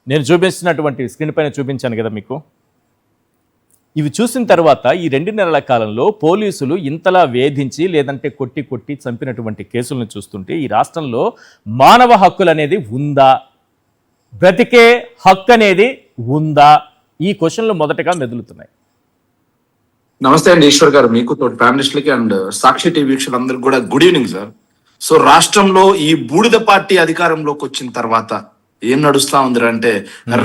నేను చూపించినటువంటి స్క్రీన్ పైన చూపించాను కదా మీకు. ఇవి చూసిన తర్వాత ఈ 2 నెలల కాలంలో పోలీసులు ఇంతలా వేధించి లేదంటే కొట్టి కొట్టి చంపినటువంటి కేసులను చూస్తుంటే ఈ రాష్ట్రంలో మానవ హక్కులు అనేది ఉందా, బ్రతికే హక్కు అనేది ఉందా, ఈ క్వశ్చన్లు మొదటగా మెదులుతున్నాయి. నమస్తే అండి ఈశ్వర్ గారు, మీకు తోటి ప్యానలిస్టులకి అండ్ సాక్షి టీవీ వీక్షకులందరికీ కూడా గుడ్ ఈవినింగ్ సార్. సో రాష్ట్రంలో ఈ బూడిద పార్టీ అధికారంలోకి వచ్చిన తర్వాత ఏం నడుస్తా ఉంది అంటే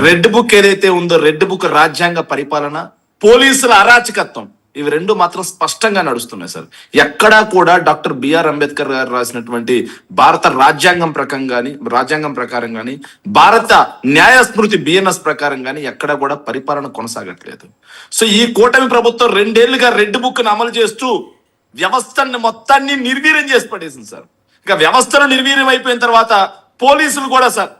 రెడ్ బుక్ ఏదైతే ఉందో, రెడ్ బుక్ రాజ్యాంగ పరిపాలన, పోలీసుల అరాచకత్వం, ఇవి రెండు మాత్రం స్పష్టంగా నడుస్తున్నాయి సార్. ఎక్కడా కూడా డాక్టర్ బిఆర్ అంబేద్కర్ గారు రాసినటువంటి భారత రాజ్యాంగం ప్రకారం గాని భారత న్యాయ స్మృతి బిఎన్ఎస్ ప్రకారం గాని ఎక్కడా కూడా పరిపాలన కొనసాగట్లేదు. సో ఈ కూటమి ప్రభుత్వం 2 ఏళ్లుగా రెడ్ బుక్ ను అమలు చేస్తూ వ్యవస్థని మొత్తాన్ని నిర్వీర్యం చేసి పడేసింది సార్. ఇక వ్యవస్థను నిర్వీర్యం అయిపోయిన తర్వాత పోలీసులు కూడా సార్,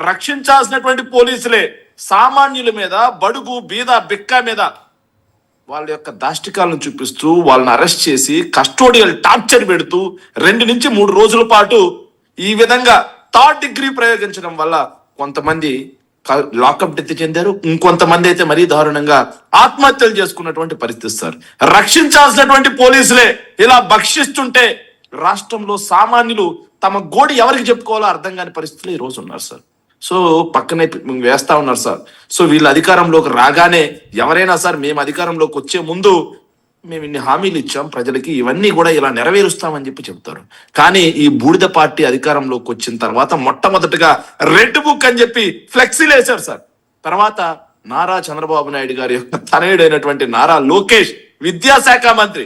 రక్షించాల్సినటువంటి పోలీసులే సామాన్యుల మీద, బడుగు బీద బిక్క మీద వాళ్ళ యొక్క దాష్టికాలను చూపిస్తూ వాళ్ళని అరెస్ట్ చేసి కస్టోడియల్ టార్చర్ పెడుతూ 2 నుంచి 3 రోజుల పాటు ఈ విధంగా థర్డ్ డిగ్రీ ప్రయోగించడం వల్ల కొంతమంది లాకప్ డెత్ చెందారు, ఇంకొంతమంది అయితే మరీ దారుణంగా ఆత్మహత్యలు చేసుకున్నటువంటి పరిస్థితి సార్. రక్షించాల్సినటువంటి పోలీసులే ఇలా భక్షిస్తుంటే రాష్ట్రంలో సామాన్యులు తమ గోడి ఎవరికి చెప్పుకోవాలో అర్థం కాని పరిస్థితులు ఈ రోజు ఉన్నారు సార్. సో పక్కనే వేస్తా ఉన్నారు సార్. సో వీళ్ళు అధికారంలోకి రాగానే ఎవరైనా సార్, మేము అధికారంలోకి వచ్చే ముందు మేము ఇన్ని హామీలు ఇచ్చాం ప్రజలకి, ఇవన్నీ కూడా ఇలా నెరవేరుస్తామని చెప్పి చెప్తారు. కానీ ఈ బూడిద పార్టీ అధికారంలోకి వచ్చిన తర్వాత మొట్టమొదటిగా రెడ్ బుక్ అని చెప్పి ఫ్లెక్సీలు వేశారు సార్. తర్వాత నారా చంద్రబాబు నాయుడు గారి యొక్క తనయుడైనటువంటి నారా లోకేష్ విద్యాశాఖ మంత్రి,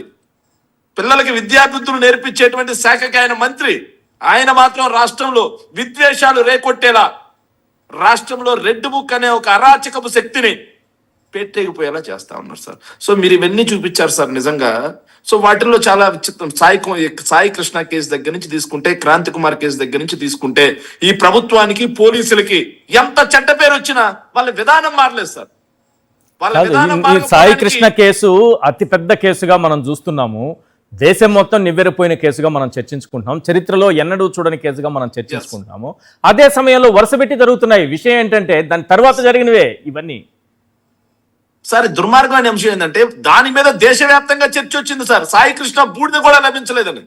పిల్లలకి విద్యాబుద్ధులు నేర్పించేటువంటి శాఖకి ఆయన మంత్రి, ఆయన మాత్రం రాష్ట్రంలో విద్వేషాలు రేకొట్టేలా రాష్ట్రంలో రెడ్ బుక్ అనే ఒక అరాచకపు శక్తిని పెట్టేగిపోయేలా చేస్తా ఉన్నారు సార్. సో మీరు ఇవన్నీ చూపించారు సార్ నిజంగా. సో వాటిల్లో చాలా విచిత్రం, సాయి కృష్ణ కేసు దగ్గర నుంచి తీసుకుంటే, క్రాంతి కుమార్ కేసు దగ్గర నుంచి తీసుకుంటే, ఈ ప్రభుత్వానికి పోలీసులకి ఎంత చెడ్డ పేరు వచ్చినా వాళ్ళ విధానం మారలేదు సార్. సాయి కృష్ణ కేసు అతి పెద్ద కేసుగా మనం చూస్తున్నాము. దేశం మొత్తం నివ్వెరపోయిన కేసుగా మనం చర్చించుకుంటున్నాం. చరిత్రలో ఎన్నడూ చూడని కేసుగా మనం చర్చించుకుంటున్నాము. అదే సమయంలో వరుసపెట్టి జరుగుతున్నాయి. విషయం ఏంటంటే దాని తర్వాత జరిగినవే ఇవన్నీ సార్. దుర్మార్గమైన అంశం ఏంటంటే దాని మీద దేశవ్యాప్తంగా చర్చ వచ్చింది సార్. సాయి కృష్ణ బూడిద కూడా లభించలేదని.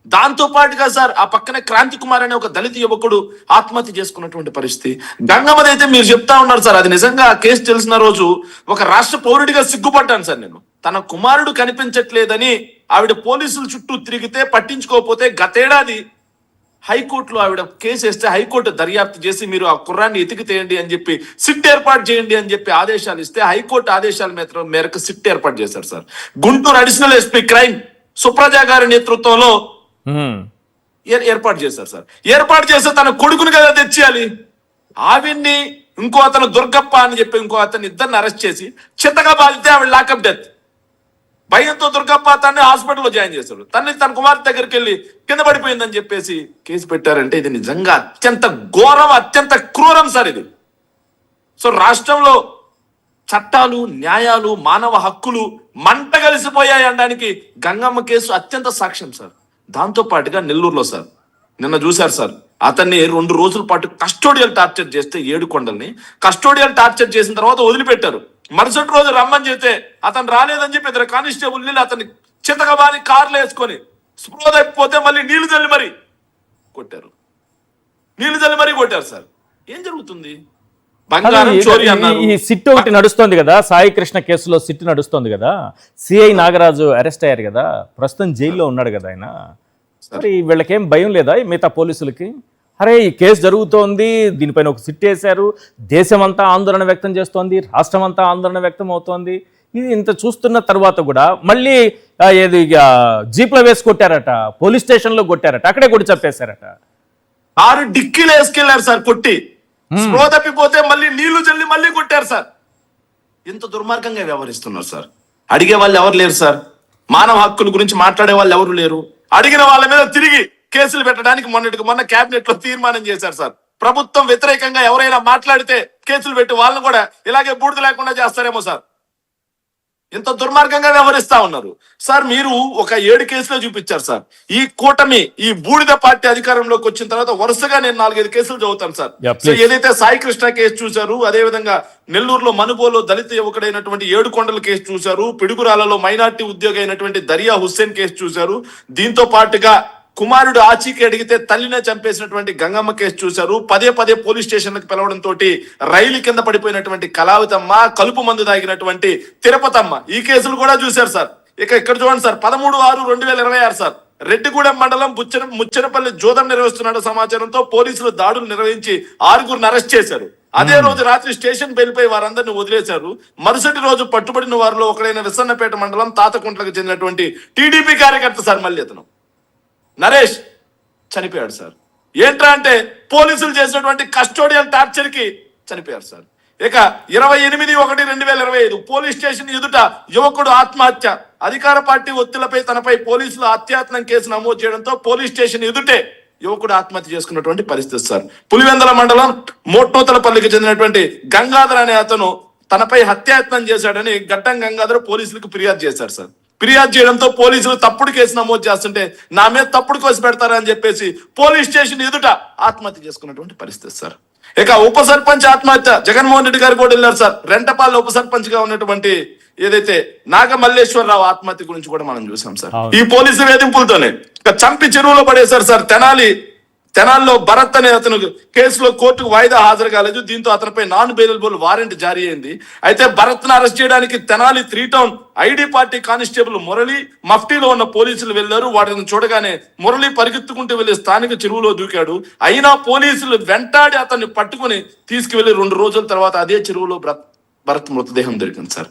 దాంతో పాటుగా సార్ ఆ పక్కనే క్రాంతి కుమార్ అనే ఒక దళిత యువకుడు ఆత్మహత్య చేసుకున్నటువంటి పరిస్థితి. గంగమ్మది అయితే మీరు చెప్తా ఉన్నారు సార్, అది నిజంగా ఆ కేసు తెలిసిన రోజు ఒక రాష్ట్ర పౌరుడిగా సిగ్గుపడ్డాను సార్ నేను. తన కుమారుడు కనిపించట్లేదని ఆవిడ పోలీసుల చుట్టూ తిరిగితే పట్టించుకోకపోతే గతేడాది హైకోర్టులో ఆవిడ కేసు వేస్తే హైకోర్టు దర్యాప్తు చేసి మీరు ఆ కుర్రాన్ని ఎతికితేయండి అని చెప్పి సిట్ ఏర్పాటు చేయండి అని చెప్పి ఆదేశాలు ఇస్తే హైకోర్టు ఆదేశాల మేరకు సిట్ ఏర్పాటు చేశారు sir. Guntur additional SP crime Supraja గారి నేతృత్వంలో ఏర్పాటు చేశారు సార్. ఏర్పాటు చేస్తే తన కొడుకుని కదా తెచ్చేయాలి. ఆవిడ్ని ఇంకో అతను దుర్గప్ప అని చెప్పి ఇంకో అతను ఇద్దరిని అరెస్ట్ చేసి చిత్తగా బాధితే ఆవిడ లాకప్ డెత్. భయంతో దుర్గప్ప తన్ని హాస్పిటల్లో జాయిన్ చేశాడు. తన కుమార్తె దగ్గరికి వెళ్ళి కింద పడిపోయిందని చెప్పేసి కేసు పెట్టారంటే ఇది నిజంగా అత్యంత ఘోరం, అత్యంత క్రూరం సార్ ఇది. సో రాష్ట్రంలో చట్టాలు, న్యాయాలు, మానవ హక్కులు మంట కలిసిపోయాయి అనడానికి గంగమ్మ కేసు అత్యంత సాక్ష్యం సార్. దాంతో పాటుగా నెల్లూరులో సార్ నిన్న చూశారు సార్, అతన్ని 2 రోజుల పాటు కస్టోడియల్ టార్చర్ చేస్తే, 7 కొండల్ని కస్టోడియల్ టార్చర్ చేసిన తర్వాత వదిలిపెట్టారు. మరుసటి రోజు రమ్మని చెప్తే అతను రాలేదని చెప్పి 2 కానిస్టేబుల్ అతన్ని చితకబాని కార్లు వేసుకొని స్పృహ తప్పిపోతే మళ్ళీ నీళ్లు చల్లి మరీ కొట్టారు సార్. ఏం జరుగుతుంది? ఈ సిట్ ఒకటి నడుస్తోంది కదా, సాయి కృష్ణ కేసులో సిట్ నడుస్తోంది కదా, సిఐ నాగరాజు అరెస్ట్ అయ్యారు కదా, ప్రస్తుతం జైల్లో ఉన్నాడు కదా ఆయన. మరి వీళ్ళకేం భయం లేదా మిగతా పోలీసులకి? అరే ఈ కేసు జరుగుతోంది, దీనిపైన ఒక సిట్ వేశారు, దేశం అంతా ఆందోళన వ్యక్తం చేస్తోంది, రాష్ట్రం అంతా ఆందోళన వ్యక్తం అవుతోంది. ఇది ఇంత చూస్తున్న తర్వాత కూడా మళ్ళీ ఏది జీప్లో వేసి కొట్టారట, పోలీస్ స్టేషన్లో కొట్టారట, అక్కడే కొట్టి చంపేశారట. 6 డిక్కీలు వేసుకెళ్లారు సార్ కొట్టి. స్పృహ తప్పిపోతే మళ్ళీ నీళ్లు చల్లి మళ్ళీ కొట్టారు సార్. ఇంత దుర్మార్గంగా వ్యవహరిస్తున్నారు సార్. అడిగే వాళ్ళు ఎవరు లేరు సార్. మానవ హక్కుల గురించి మాట్లాడే వాళ్ళు ఎవరు లేరు. అడిగిన వాళ్ళ మీద తిరిగి కేసులు పెట్టడానికి మొన్న కేబినెట్ లో తీర్మానం చేశారు సార్. ప్రభుత్వం వ్యతిరేకంగా ఎవరైనా మాట్లాడితే కేసులు పెట్టి వాళ్ళని కూడా ఇలాగే బూడిద లేకుండా చేస్తారేమో సార్. ఇంత దుర్మార్గంగా వ్యవహరిస్తా ఉన్నారు సార్. మీరు ఒక 7 కేసులు చూపించారు సార్. ఈ కూటమి, ఈ బూడిద పార్టీ అధికారంలోకి వచ్చిన తర్వాత వరుసగా నేను 4-5 కేసులు చదువుతాను సార్. సో ఏదైతే సాయి కృష్ణ కేసు చూశారు, అదే విధంగా నెల్లూరులో మనుబోలో దళిత యువకుడైనటువంటి 7 కొండల కేసు చూశారు, పిడుగురాలలో మైనార్టీ ఉద్యోగి అయినటువంటి దరియా హుస్సేన్ కేసు చూశారు, దీంతో పాటుగా కుమారుడు ఆచీకి అడిగితే తల్లినే చంపేసినటువంటి గంగమ్మ కేసు చూశారు, పదే పదే పోలీస్ స్టేషన్లకు పిలవడంతో రైలు కింద పడిపోయినటువంటి కళావతమ్మ, కలుపు మందు తాగినటువంటి తిరుపతమ్మ, ఈ కేసులు కూడా చూశారు సార్. ఇక్కడ చూడండి సార్, 13/6/2026 సార్, రెడ్డిగూడెం మండలం ముచ్చనపల్లి జోదం నిర్వహిస్తున్న సమాచారంతో పోలీసులు దాడులు నిర్వహించి 6గురిని అరెస్ట్ చేశారు. అదే రోజు రాత్రి స్టేషన్ బెయిల్పై వారందరినీ వదిలేశారు. మరుసటి రోజు పట్టుబడిన వారిలో ఒకడైన విసన్నపేట మండలం తాతకుంట్లకు చెందినటువంటి టీడీపీ కార్యకర్త సార్, మళ్ళీ అతను నరేష్ చనిపోయాడు సార్. ఏంట్రా అంటే పోలీసులు చేసినటువంటి కస్టోడియల్ టార్చర్ కి చనిపోయారు సార్. ఇక 28/1/2025 పోలీస్ స్టేషన్ ఎదుట యువకుడు ఆత్మహత్య. అధికార పార్టీ ఒత్తిళ్లపై తనపై పోలీసులు హత్యాయత్నం కేసు నమోదు చేయడంతో పోలీస్ స్టేషన్ ఎదుటే యువకుడు ఆత్మహత్య చేసుకున్నటువంటి పరిస్థితి సార్. పులివెందల మండలం మోట్నూతలపల్లికి చెందినటువంటి గంగాధర్ అనే అతను తనపై హత్యాయత్నం చేశాడని గడ్డం గంగాధర్ పోలీసులకు ఫిర్యాదు చేశారు సార్. ఫిర్యాదు చేయడంతో పోలీసులు తప్పుడు కేసు నమోదు చేస్తుంటే నా మీద తప్పుడు కేసు పెడతారని చెప్పేసి పోలీస్ స్టేషన్ ఎదుట ఆత్మహత్య చేసుకున్నటువంటి పరిస్థితి సార్. ఇక ఉప సర్పంచ్ ఆత్మహత్య, జగన్మోహన్ రెడ్డి గారు కూడా వెళ్ళారు సార్. రెంటపాల ఉప సర్పంచ్ గా ఉన్నటువంటి ఏదైతే నాగమల్లేశ్వరరావు ఆత్మహత్య గురించి కూడా మనం చూసాం సార్. ఈ పోలీసు వేధింపులతోనే చంపి చెరువులో పడేశారు సార్. తెనాలిలో భరత్ అనే అతను కేసులో కోర్టుకు వాయిదా హాజరు కాలేదు. దీంతో అతనిపై నాన్ బెయిలబుల్ వారెంట్ జారీ అయింది. అయితే భరత్ ను అరెస్ట్ చేయడానికి Tenali 3 town ID party constable Murali, మఫ్టీలో ఉన్న పోలీసులు వెళ్లారు. వాటిని చూడగానే మురళి పరిగెత్తుకుంటూ వెళ్లి స్థానిక చెరువులో దూకాడు. అయినా పోలీసులు వెంటాడి అతన్ని పట్టుకుని తీసుకువెళ్లి 2 రోజుల తర్వాత అదే చెరువులో భరత్ మృతదేహం దొరికింది సార్.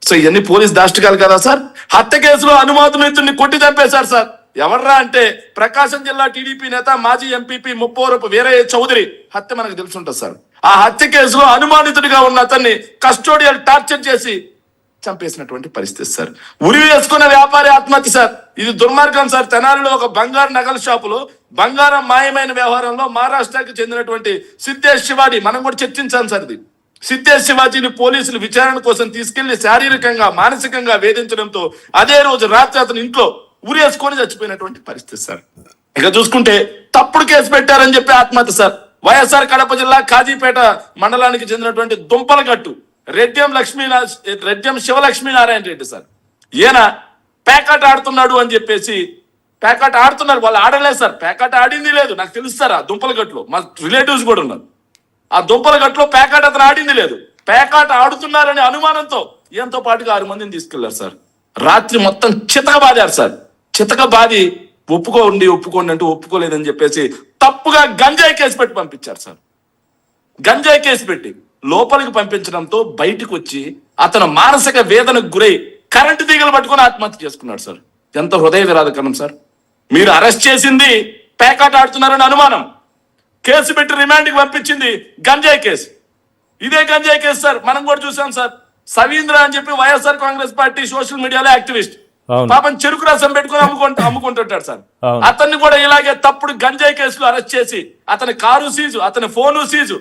సో ఇవన్నీ పోలీస్ దాష్టికాలు కదా సార్. హత్య కేసులో అనుమానితుడిని కొట్టి చంపేశారు సార్. ఎవర్రా అంటే ప్రకాశం జిల్లా టీడీపీ నేత మాజీ ఎంపీపీ ముప్పవరపు వీరయ్య చౌదరి హత్య మనకు తెలుసుంటుంది సార్. ఆ హత్య కేసులో అనుమానితుడిగా ఉన్న అతన్ని కస్టోడియల్ టార్చర్ చేసి చంపేసినటువంటి పరిస్థితి సార్. ఉరి వేసుకున్న వ్యాపారి ఆత్మహత్య సార్. ఇది దుర్మార్గం సార్. తెనాలిలో ఒక బంగారు నగల షాపులో బంగారం మాయమైన వ్యవహారంలో మహారాష్ట్రకి చెందినటువంటి సిద్ధేష్ శివాజీ, మనం కూడా చర్చించాం సార్. ఇది సిద్ధేష్ శివాజీని పోలీసులు విచారణ కోసం తీసుకెళ్లి శారీరకంగా మానసికంగా వేధించడంతో అదే రోజు రాత్రి అతని ఇంట్లో ఊరేసుకొని చచ్చిపోయినటువంటి పరిస్థితి సార్. ఇక చూసుకుంటే తప్పుడు కేసు పెట్టారని చెప్పి ఆత్మహత్య సార్. వైఎస్ఆర్ కడప జిల్లా కాజీపేట మండలానికి చెందినటువంటి దుంపలగట్టు రెడ్డెం శివలక్ష్మీనారాయణ రెడ్డి సార్. ఈయన పేకాట ఆడుతున్నాడు అని చెప్పేసి పేకాట ఆడుతున్నారు. వాళ్ళు ఆడలేదు సార్, పేకాట ఆడింది లేదు. నాకు తెలుస్తారా దుంపలగట్టులో మా రిలేటివ్స్ కూడా ఉన్నారు. ఆ దుంపలగట్టులో పేకాట అతను ఆడింది లేదు. పేకాట ఆడుతున్నారనే అనుమానంతో ఈయనతో పాటుగా 6 మందిని తీసుకెళ్లారు సార్. రాత్రి మొత్తం చితకబాదారు సార్. చితకబాది ఒప్పుకోండి అంటూ ఒప్పుకోలేదని చెప్పేసి తప్పుగా గంజాయి కేసు పెట్టి పంపించారు సార్. గంజాయి కేసు పెట్టి లోపలికి పంపించడంతో బయటకు వచ్చి అతను మానసిక వేదనకు గురై కరెంటు తీగలు పట్టుకొని ఆత్మహత్య చేసుకున్నాడు సార్. ఎంత హృదయ విరాధకరం సార్. మీరు అరెస్ట్ చేసింది పేకాట ఆడుతున్నారని అనుమానం, కేసు పెట్టి రిమాండ్కి పంపించింది గంజాయి కేసు. ఇదే గంజాయి కేసు సార్ మనం కూడా చూసాం సార్. సవీంద్ర అని చెప్పి వైఎస్ఆర్ కాంగ్రెస్ పార్టీ సోషల్ మీడియాలో యాక్టివిస్ట్, పాపం చెరుకు రసం పెట్టుకుని అమ్ముకుంటుంటాడు సార్. అతన్ని కూడా ఇలాగే తప్పుడు గంజాయి కేసులో అరెస్ట్ చేసి అతని కారు సీజు, అతని ఫోను సీజు,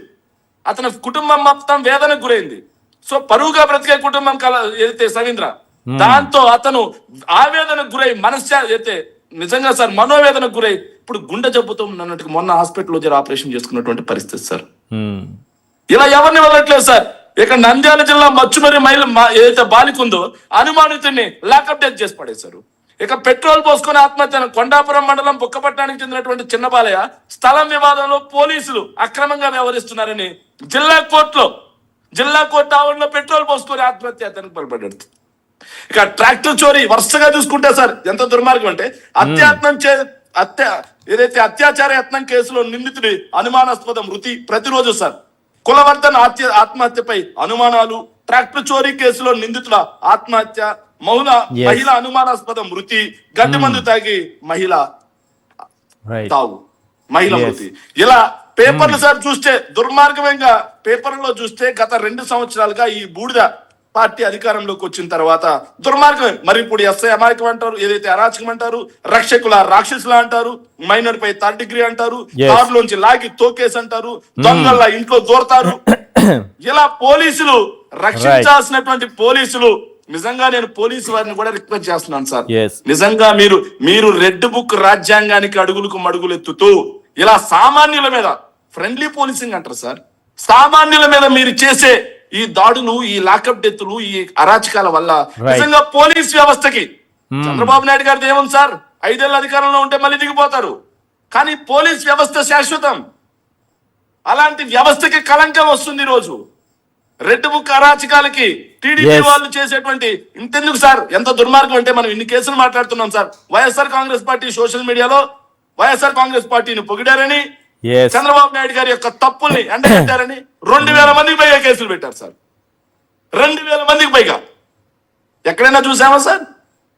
అతని కుటుంబం మొత్తం వేదనకు గురైంది. సో పరువుగా బ్రతికే కుటుంబం ఏదైతే సవీంద్ర, దాంతో అతను ఆవేదనకు గురై అయితే నిజంగా సార్ మనోవేదనకు గురై ఇప్పుడు గుండె జబ్బుతో ఉన్నట్టు మొన్న హాస్పిటల్లో ఆపరేషన్ చేసుకున్నటువంటి పరిస్థితి సార్. ఇలా ఎవరిని వదలట్లేదు సార్. ఇక నంద్యాల జిల్లా మచ్చుమరి ఏదైతే బాలికుందో అనుమానితుడిని లాకప్ డెత్ చేసి పడేశారు. ఇక పెట్రోల్ పోసుకొని ఆత్మహత్య. కొండాపురం మండలం బుక్కపట్నానికి చెందినటువంటి చిన్న బాలయ్య స్థలం వివాదంలో పోలీసులు అక్రమంగా వ్యవహరిస్తున్నారని జిల్లా కోర్టు ఆవరణలో పెట్రోల్ పోసుకొని ఆత్మహత్య అతనికి పాల్పడ్డాడు. ఇక ట్రాక్టర్ చోరీ వరుసగా చూసుకుంటే సార్ ఎంత దుర్మార్గం అంటే ఏదైతే అత్యాచార యత్నం కేసులో నిందితుడి అనుమానాస్పద మృతి ప్రతిరోజు సార్. కులవర్ధన్ ఆత్మహత్యపై అనుమానాలు, ట్రాక్టర్ చోరీ కేసులో నిందితుల ఆత్మహత్య, మహిళ అనుమానాస్పద మృతి, గడ్డి మందు తాగి మహిళ మృతి. ఇలా పేపర్లు సార్ చూస్తే దుర్మార్గంగా పేపర్లో చూస్తే గత 2 సంవత్సరాలుగా ఈ బూడిద పార్టీ అధికారంలోకి వచ్చిన తర్వాత దుర్మార్గమే. మరి ఇప్పుడు ఎస్ఐ అమాయకం అంటారు, ఏదైతే అరాచకం అంటారు, రక్షకుల రాక్షసుల అంటారు, మైనర్ పై 3rd డిగ్రీ అంటారు, కారులోంచి లాగి తోకేసి అంటారు, దొంగల్లా ఇంట్లో దోరతారు. ఇలా పోలీసులు రక్షించాల్సినటువంటి పోలీసులు నిజంగా నేను పోలీసు వారిని కూడా రిక్వెస్ట్ చేస్తున్నాను సార్. Yes. నిజంగా మీరు రెడ్ బుక్ రాజ్యాంగానికి అడుగులకు మడుగులు ఎత్తుతూ ఇలా సామాన్యుల మీద ఫ్రెండ్లీ పోలీసింగ్ అంటారు సార్, సామాన్యుల మీద మీరు చేసే ఈ దాడులు, ఈ లాకప్ డెత్తులు, ఈ అరాచకాల వల్ల నిజంగా పోలీస్ వ్యవస్థకి చంద్రబాబు నాయుడు గారిది ఏముంది సార్, 5 ఏళ్ళ అధికారంలో ఉంటే మళ్ళీ దిగిపోతారు, కానీ పోలీస్ వ్యవస్థ శాశ్వతం. అలాంటి వ్యవస్థకి కలంకం వస్తుంది ఈ రోజు. రెడ్ బుక్ అరాచకాలకి టీడీపీ వాళ్ళు చేసేటువంటి ఇంతెందుకు సార్, ఎంత దుర్మార్గం అంటే మనం ఇన్ని కేసులు మాట్లాడుతున్నాం sir. YSR Congress party social మీడియాలో వైఎస్ఆర్ కాంగ్రెస్ పార్టీని పొగిడారని, చంద్రబాబు నాయుడు గారి యొక్క తప్పుల్ని ఎండగట్టారని 2000 మందికి పైగా కేసులు పెట్టారు సార్. 2000 మందికి పైగా ఎక్కడైనా చూసామా సార్?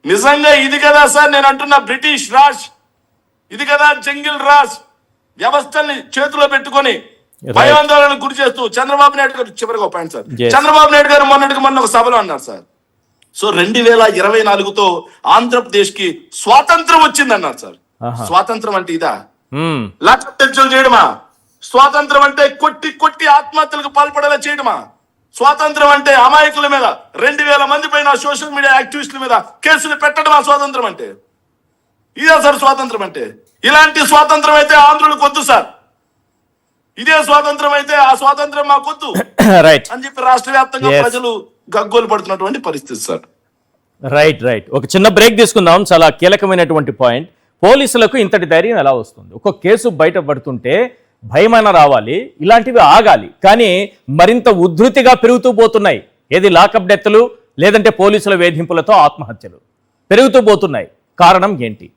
నిజంగా ఇది కదా సార్ నేను అంటున్నా బ్రిటిష్ రాజ్, ఇది కదా జంగిల్ రాజ్, వ్యవస్థల్ని చేతిలో పెట్టుకొని భయాందోళనకు గురి చేస్తూ చంద్రబాబు నాయుడు గారు. చివరికి ఒక పాయింట్ సార్, చంద్రబాబు నాయుడు గారు మొన్న ఒక సభలో అన్నారు సార్, సో 2024తో ఆంధ్రప్రదేశ్ కి స్వాతంత్రం వచ్చింది అన్నారు సార్. స్వాతంత్రం అంటే ఇదా? లాకప్టెన్షన్లు చేయడమా? స్వాతంత్రం అంటే కొట్టి కొట్టి ఆత్మహత్యలకు పాల్పడేలా చేయడమా? స్వాతంత్రం అంటే అమాయకుల మీద 2000 మంది పైన సోషల్ మీడియా యాక్టివిస్టుల మీద కేసులు పెట్టడమా స్వాతంత్రం అంటే? ఇదే సార్ స్వాతంత్రం అంటే? ఇలాంటి స్వాతంత్రం అయితే ఆంధ్రులకు వద్దు సార్, ఇదే స్వాతంత్రం అయితే ఆ స్వాతంత్రం మాకొద్దు అని చెప్పి రాష్ట్ర వ్యాప్తంగా ప్రజలు గగ్గోలు పడుతున్నటువంటి పరిస్థితి సార్. రైట్. ఒక చిన్న బ్రేక్ తీసుకుందాం. చాలా కీలకమైనటువంటి పాయింట్. పోలీసులకు ఇంతటి ధైర్యం ఎలా వస్తుంది? ఒక కేసు బయటపడుతుంటే భయమైనా రావాలి, ఇలాంటివి ఆగాలి, కానీ మరింత ఉధృతిగా పెరుగుతూ పోతున్నాయి. ఏది లాకప్ డెత్తులు, లేదంటే పోలీసుల వేధింపులతో ఆత్మహత్యలు పెరుగుతూ పోతున్నాయి. కారణం ఏంటి?